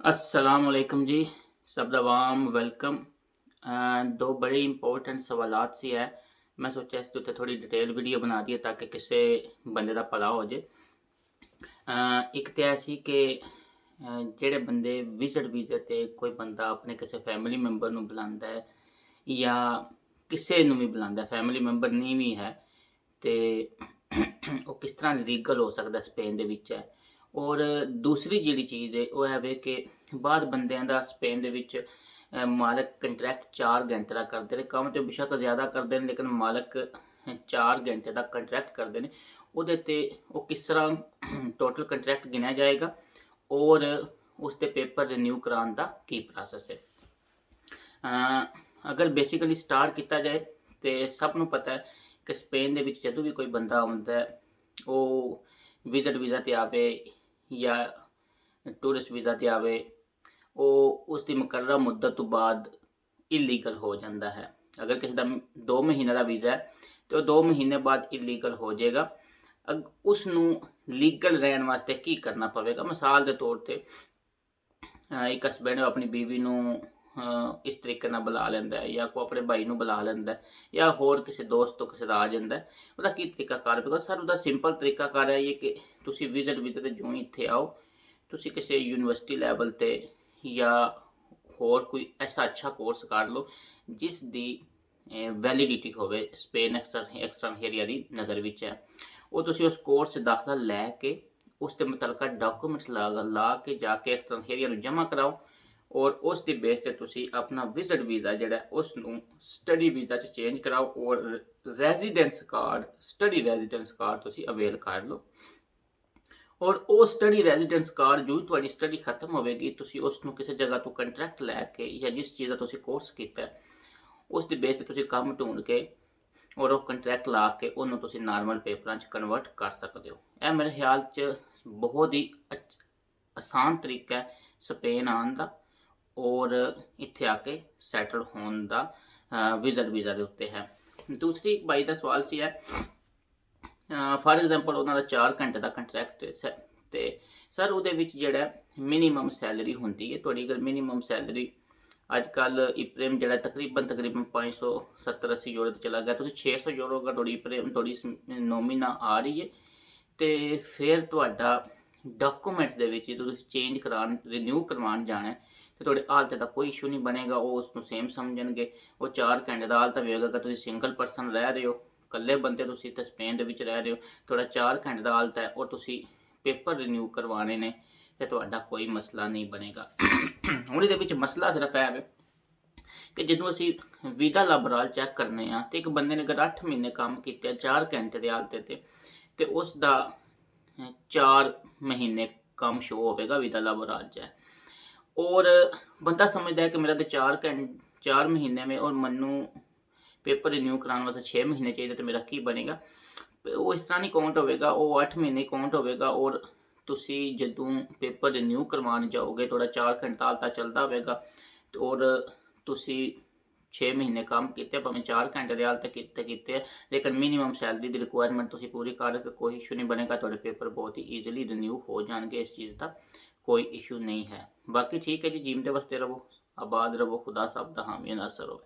अस्सलामुअलैकुम जी। सब दा वाम वेलकम। दो बड़े इंपॉर्टेंट सवालात सी है। मैं सोचा इसके उत्ते थोड़ी डिटेल वीडियो बना दी ताकि किसी बंदे का भला हो जाए। एक तो ऐसी कि ਜਿਹੜੇ ਬੰਦੇ ਵਿਜ਼ਿਟ ਵੀਜ਼ੇ ਤੇ ਕੋਈ ਬੰਦਾ ਆਪਣੇ ਕਿਸੇ ਫੈਮਿਲੀ ਮੈਂਬਰ ਨੂੰ ਬੁਲਾਉਂਦਾ ਹੈ ਜਾਂ ਕਿਸੇ ਨੂੰ ਵੀ ਬੁਲਾਉਂਦਾ ਫੈਮਿਲੀ ਮੈਂਬਰ ਨਹੀਂ ਵੀ ਹੈ ਤੇ ਉਹ ਕਿਸ ਤਰ੍ਹਾਂ ਲੀਗਲ ਹੋ ਸਕਦਾ ਸਪੇਨ ਦੇ ਵਿੱਚ ਹੈ। ਔਰ ਦੂਸਰੀ ਜਿਹੜੀ ਚੀਜ਼ ਹੈ ਉਹ ਹੈ ਵੇ ਕਿ ਬਾਅਦ ਬੰਦਿਆਂ ਦਾ ਸਪੇਨ ਦੇ ਵਿੱਚ ਮਾਲਕ ਕੰਟਰੈਕਟ 4 ਘੰਟੇ ਦਾ ਕਰਦੇ ਨੇ, ਕੰਮ ਤੇ ਬੇਸ਼ੱਕ ਜ਼ਿਆਦਾ ਕਰਦੇ ਨੇ ਲੇਕਿਨ ਮਾਲਕ 4 ਘੰਟੇ ਦਾ ਕੰਟਰੈਕਟ ਕਰਦੇ ਨੇ। ਉਹਦੇ ਤੇ ਉਹ ਕਿਸ ਤਰ੍ਹਾਂ ਟੋਟਲ ਕੰਟਰੈਕਟ ਗਿਣਿਆ ਜਾਏਗਾ ਔਰ ਉਸ ਦੇ ਪੇਪਰ ਰਿਨਿਊ ਕਰਾਉਣ ਦਾ ਕੀ ਪ੍ਰੋਸੈਸ ਹੈ। ਅਗਰ ਬੇਸਿਕਲੀ ਸਟਾਰਟ ਕੀਤਾ ਜਾਏ ਤੇ ਸਭ ਨੂੰ ਪਤਾ ਹੈ ਕਿ ਸਪੇਨ ਦੇ ਵਿੱਚ ਜਦੋਂ ਵੀ ਕੋਈ ਬੰਦਾ ਆਉਂਦਾ ਹੈ ਉਹ ਵਿਜ਼ਿਟ ਵੀਜ਼ਾ ਤੇ ਆਵੇ ਜਾਂ ਟੂਰਿਸਟ ਵੀਜ਼ਾ ਤੇ ਆਵੇ, ਉਹ ਉਸ ਦੀ ਮੁਕਰਰਾ ਮੁੱਦਤ ਤੋਂ ਬਾਅਦ ਇਲੀਗਲ ਹੋ ਜਾਂਦਾ ਹੈ। ਅਗਰ ਕਿਸੇ ਦਾ 2 ਮਹੀਨੇ ਦਾ ਵੀਜ਼ਾ ਹੈ ਤੇ ਉਹ 2 ਮਹੀਨੇ ਬਾਅਦ ਇਲੀਗਲ ਹੋ ਜਾਏਗਾ। ਉਸ ਨੂੰ ਲੀਗਲ ਰਹਿਣ ਵਾਸਤੇ ਕੀ ਕਰਨਾ ਪਵੇਗਾ? ਮਿਸਾਲ ਦੇ ਤੌਰ ਤੇ ਇੱਕ ਹਸਬੈਂਡ ਆਪਣੀ ਬੀਵੀ ਨੂੰ ਇਸ ਤਰੀਕੇ ਨਾਲ ਬੁਲਾ ਲੈਂਦਾ ਹੈ ਜਾਂ ਕੋਈ ਆਪਣੇ ਭਾਈ ਨੂੰ ਬੁਲਾ ਲੈਂਦਾ ਹੈ ਜਾਂ ਹੋਰ ਕਿਸੇ ਦੋਸਤ ਤੋਂ ਕਿਸੇ ਦਾ ਆ ਜਾਂਦਾ ਹੈ, ਉਹਦਾ ਕੀ ਤਰੀਕਾਕਾਰ ਹੋਵੇਗਾ? ਸਰ ਉਹਦਾ ਸਿੰਪਲ ਤਰੀਕਾਕਾਰ ਹੈ ਇਹ ਕਿ ਤੁਸੀਂ ਵਿਜ਼ਿਟ ਵੀਜ਼ੇ ਤੇ ਜਿਉਂ ਇੱਥੇ ਆਓ ਤੁਸੀਂ ਕਿਸੇ ਯੂਨੀਵਰਸਿਟੀ ਲੈਵਲ ਤੇ ਜਾਂ ਹੋਰ ਕੋਈ ਐਸਾ ਅੱਛਾ ਕੋਰਸ ਕਰ ਲਓ ਜਿਸ ਦੀ ਵੈਲਿਡਿਟੀ ਹੋਵੇ ਸਪੇਨ ਐਕਸਟਰਨ ਏਰੀਆ ਦੀ ਨਜ਼ਰ ਵਿੱਚ ਹੈ। ਉਹ ਤੁਸੀਂ ਉਸ ਕੋਰਸ 'ਚ ਦਾਖਲਾ ਲੈ ਕੇ ਉਸ ਦੇ ਮੁਤਲਕਾ ਡਾਕੂਮੈਂਟਸ ਲਾ ਕੇ ਜਾ ਕੇ ਐਕਸਟਰਨ ਏਰੀਆ ਨੂੰ ਜਮ੍ਹਾਂ ਕਰਾਓ ਔਰ ਉਸ ਦੀ ਬੇਸ ਤੇ ਤੁਸੀਂ ਆਪਣਾ ਵਿਜ਼ਿਟ ਵੀਜ਼ਾ ਜਿਹੜਾ ਉਸ ਨੂੰ ਸਟੱਡੀ ਵੀਜ਼ਾ 'ਚ ਚੇਂਜ ਕਰਾਓ ਔਰ residence card study residence card ਤੁਸੀਂ ਅਵੇਲ ਕਰ ਲਓ। ਔਰ ਉਹ ਸਟੱਡੀ ਰੈਜ਼ੀਡੈਂਸ ਕਾਰਡ ਜੋ ਤੁਹਾਡੀ ਸਟੱਡੀ ਖਤਮ ਹੋਵੇਗੀ ਤੁਸੀਂ ਉਸ ਨੂੰ ਕਿਸੇ ਜਗ੍ਹਾ ਤੋਂ ਕੰਟਰੈਕਟ ਲੈ ਕੇ ਜਾਂ ਜਿਸ ਚੀਜ਼ ਦਾ ਤੁਸੀਂ ਕੋਰਸ ਕੀਤਾ ਉਸ ਦੀ ਬੇਸ ਤੇ ਤੁਸੀਂ ਕੰਮ ਢੂੰਢ ਕੇ ਔਰ ਉਹ ਕੰਟਰੈਕਟ ਲਾ ਕੇ ਉਹਨੂੰ ਤੁਸੀਂ ਨਾਰਮਲ ਪੇਪਰਾਂ 'ਚ ਕਨਵਰਟ ਕਰ ਸਕਦੇ ਹੋ। ਇਹ ਮੇਰੇ ਖਿਆਲ 'ਚ ਬਹੁਤ ਹੀ ਆਸਾਨ ਤਰੀਕਾ ਹੈ ਸਪੇਨ ਆਉਣ ਦਾ ਔਰ ਇੱਥੇ ਆ ਕੇ ਸੈਟਲ ਹੋਣ ਦਾ ਵਿਜ਼ਿਟ ਵੀਜ਼ਾ ਦੇ ਉੱਤੇ ਹੈ। ਦੂਸਰੀ ਇੱਕ ਬਾਈ ਦਾ ਸਵਾਲ ਸੀ ਹੈ ਫਾਰ ਐਗਜ਼ਾਮਪਲ ਉਹਨਾਂ ਦਾ 4 ਘੰਟੇ ਦਾ ਕੰਟਰੈਕਟ ਹੈ ਤੇ ਸਰ ਉਹਦੇ ਵਿੱਚ ਜਿਹੜਾ ਮਿਨੀਮਮ ਸੈਲਰੀ ਹੁੰਦੀ ਹੈ ਤੁਹਾਡੀ, ਅਗਰ ਮਿਨੀਮਮ ਸੈਲਰੀ ਅੱਜ ਕੱਲ੍ਹ ਇਪਰੇਮ ਜਿਹੜਾ ਤਕਰੀਬਨ 570-80 ਯੂਰੋ ਤੇ ਚਲਾ ਗਿਆ, ਤੁਸੀਂ 600 ਯੂਰੋ ਅਗਰ ਤੁਹਾਡੀ ਇਪਰੇਮ ਤੁਹਾਡੀ ਨੋਮੀਨਾ ਆ ਰਹੀ ਹੈ ਤੇ ਫਿਰ ਤੁਹਾਡਾ ਡਾਕੂਮੈਂਟਸ ਦੇ ਵਿੱਚ ਜਦੋਂ ਤੁਸੀਂ ਚੇਂਜ ਕਰਾਉਣ ਰਿਨਿਊ ਕਰਵਾਉਣ ਜਾਣਾ ਤੇ ਤੁਹਾਡੇ ਹਾਲਤ ਦਾ ਕੋਈ ਇਸ਼ੂ ਨਹੀਂ ਬਣੇਗਾ। ਉਹ ਉਸ ਨੂੰ ਸੇਮ ਸਮਝਣਗੇ। ਉਹ 4 ਘੰਟੇ ਦਾ ਹਾਲਤ ਹੋਵੇਗਾ। ਅਗਰ ਤੁਸੀਂ ਸਿੰਗਲ ਪਰਸਨ ਰਹਿ ਰਹੇ ਹੋ, ਇਕੱਲੇ ਬੰਦੇ ਤੁਸੀਂ ਇੱਥੇ ਸਪੇਨ ਦੇ ਵਿੱਚ ਰਹਿ ਰਹੇ ਹੋ, ਤੁਹਾਡਾ 4 ਘੰਟੇ ਦਾ ਹਾਲਤ ਹੈ ਔਰ ਤੁਸੀਂ ਪੇਪਰ ਰਿਨਿਊ ਕਰਵਾਉਣੇ ਨੇ ਤੇ ਤੁਹਾਡਾ ਕੋਈ ਮਸਲਾ ਨਹੀਂ ਬਣੇਗਾ। ਹੁਣ ਇਹਦੇ ਵਿੱਚ ਮਸਲਾ ਸਿਰਫ ਹੈ ਕਿ ਜਦੋਂ ਅਸੀਂ ਵੀਜ਼ਾ ਲਾਬਰਾਲ ਚੈੱਕ ਕਰਨੇ ਆ ਤੇ ਇੱਕ ਬੰਦੇ ਨੇ ਅਗਰ 8 ਮਹੀਨੇ ਕੰਮ ਕੀਤਾ 4 ਘੰਟੇ ਦੇ ਹਾਲਤ ਤੇ ਉਸ ਦਾ 4 ਮਹੀਨੇ ਕੰਮ ਸ਼ੋ ਹੋਵੇਗਾ ਵੀਜ਼ਾ ਲਾਬਰਾਲ 'ਚ ਔਰ ਬੰਦਾ ਸਮਝਦਾ ਹੈ ਕਿ ਮੇਰਾ ਤਾਂ 4 ਮਹੀਨੇ में और ਮੈਨੂੰ ਪੇਪਰ ਰਿਨਿਊ ਕਰਾਉਣ ਵਾਸਤੇ 6 ਮਹੀਨੇ ਚਾਹੀਦੇ ਤੇ ਮੇਰਾ ਕੀ ਬਣੇਗਾ? ਉਹ ਇਸ ਤਰ੍ਹਾਂ ਨਹੀਂ ਕਾਊਂਟ ਹੋਵੇਗਾ, ਉਹ 8 ਮਹੀਨੇ ਕਾਊਂਟ ਹੋਵੇਗਾ ਔਰ ਤੁਸੀਂ ਜਦੋਂ ਪੇਪਰ ਰਿਨਿਊ ਕਰਵਾਉਣ ਜਾਓਗੇ ਤੁਹਾਡਾ 4 ਘੰਟਾ ਹਾਲਤਾ ਚੱਲਦਾ ਹੋਵੇਗਾ ਔਰ ਤੁਸੀਂ 6 ਮਹੀਨੇ ਕੰਮ ਕੀਤੇ ਭਾਵੇਂ 4 ਘੰਟੇ ਦੇ ਹਾਲ ਤੱਕ ਕੀਤੇ ਲੇਕਿਨ ਮਿਨੀਮਮ ਸੈਲਰੀ ਦੀ ਰਿਕੁਆਇਰਮੈਂਟ ਤੁਸੀਂ ਪੂਰੀ ਕਰ ਕੇ ਕੋਈ ਇਸ਼ੂ ਨਹੀਂ ਬਣੇਗਾ। ਤੁਹਾਡੇ ਪੇਪਰ ਬਹੁਤ ਹੀ ਈਜ਼ੀਲੀ ਰਿਨਿਊ ਹੋ ਜਾਣਗੇ। ਇਸ ਚੀਜ਼ ਦਾ ਕੋਈ ਇਸ਼ੂ ਨਹੀਂ ਹੈ। ਬਾਕੀ ਠੀਕ ਹੈ ਜੀ, ਜੀਮਦੇ ਵਸਤੇ ਰਹੋ, ਆਬਾਦ ਰਹੋ, ਖੁਦਾ ਸਾਹਿਬ ਦਾ ਹਾਮੀ ਨਾਸਰ ਹੋਵੇ।